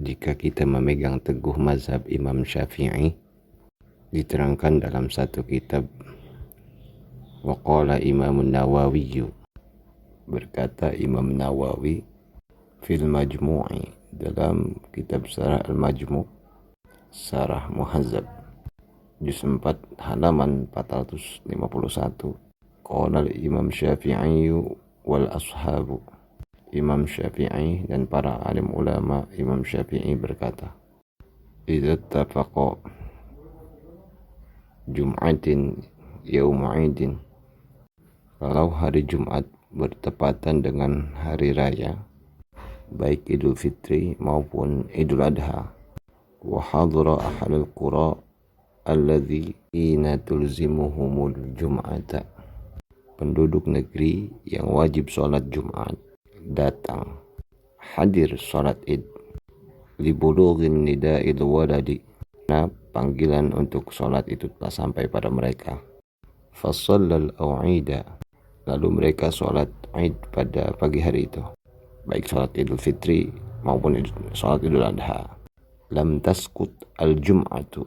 jika kita memegang teguh mazhab Imam Syafi'i, diterangkan dalam satu kitab. Waqala Imamun Nawawi, berkata Imam Nawawi, fil majmu'i, dalam kitab Syarah al-Majmu', Syarah Muhazzab, juz 4 halaman 451. Qala Imam Syafi'i wal ashabu, Imam Syafi'i dan para alim ulama Imam Syafi'i berkata, idza tafaqa Jum'atin yaumu 'idin, kalau hari Jumat bertepatan dengan hari raya, baik Idul Fitri maupun Idul Adha, wa hadara ahlul qura alladzina tulzimuhumul jum'ata, penduduk negeri yang wajib sholat Jumat datang hadir sholat Id, libulughin nida'il waladi, nah panggilan untuk sholat itu telah sampai pada mereka. Fasallal aw'ida, lalu mereka sholat Id pada pagi hari itu, baik sholat Idul Fitri maupun sholat Idul Adha. Lam taskut al-jum'atu,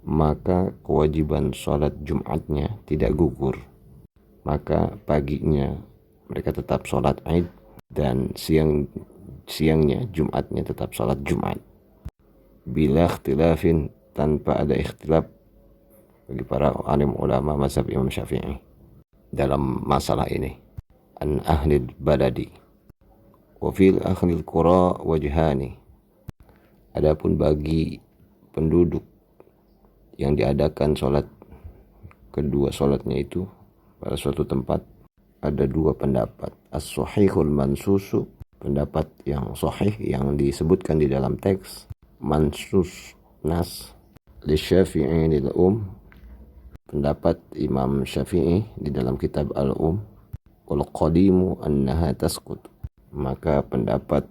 maka kewajiban sholat Jumatnya tidak gugur, maka paginya mereka tetap sholat Id dan siangnya Jumatnya tetap sholat Jumat. Bila ikhtilafin, tanpa ada ikhtilaf bagi para alim ulama mazhab Imam Syafi'i dalam masalah ini. An ahlil baladi wa fil ahlil qura wajhani, adapun bagi penduduk yang diadakan sholat, kedua sholatnya itu pada suatu tempat, ada dua pendapat. As-sahihul mansusu, pendapat yang sahih yang disebutkan di dalam teks, mansus nas li Syafi'i lil pendapat Imam Syafi'i di dalam kitab al-Um, wal qadimu annaha taskut, maka pendapat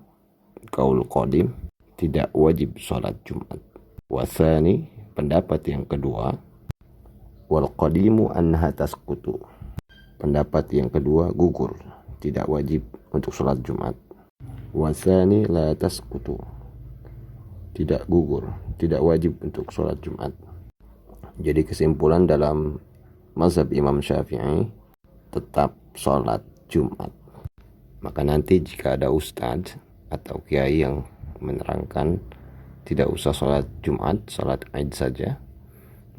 kaul qadim tidak wajib sholat Jumat. Wasani, pendapat yang kedua, wal qadimu annaha taskutu, pendapat yang kedua gugur, tidak wajib untuk sholat Jumat. Wasani la taskutu, tidak gugur, tidak wajib untuk sholat Jumat. Jadi kesimpulan dalam mazhab Imam Syafi'i, tetap sholat Jumat. Maka nanti jika ada ustadz atau kiai yang menerangkan tidak usah sholat Jumat, sholat Id saja,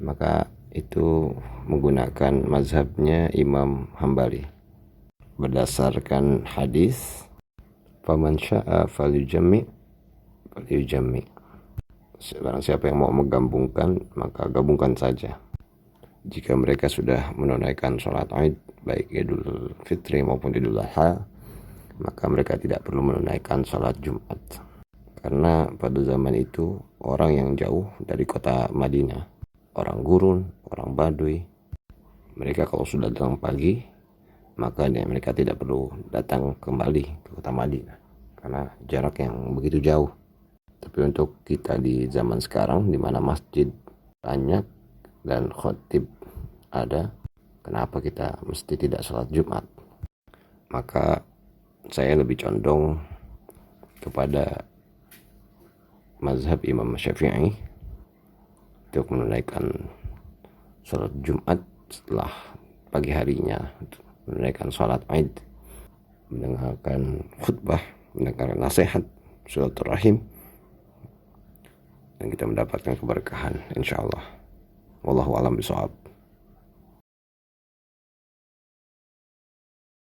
maka itu menggunakan mazhabnya Imam Hambali berdasarkan hadis faman sya'a falyujammi, barang siapa yang mau menggabungkan maka gabungkan saja. Jika mereka sudah menunaikan sholat Id baik Idul Fitri maupun Idul Adha, maka mereka tidak perlu menunaikan sholat Jumat, karena pada zaman itu orang yang jauh dari kota Madinah, orang gurun, orang Baduy, mereka kalau sudah datang pagi, maka mereka tidak perlu datang kembali ke kota Madinah karena jarak yang begitu jauh. Tapi untuk kita di zaman sekarang, di mana masjid banyak dan khotib ada, kenapa kita mesti tidak sholat Jumat? Maka saya lebih condong kepada mazhab Imam Syafi'i untuk menunaikan sholat Jumat setelah pagi harinya, menunaikan sholat Id, mendengarkan khutbah, mendengarkan nasihat, silaturahim, dan kita mendapatkan keberkahan insyaallah. Wallahu a'lam bishawab.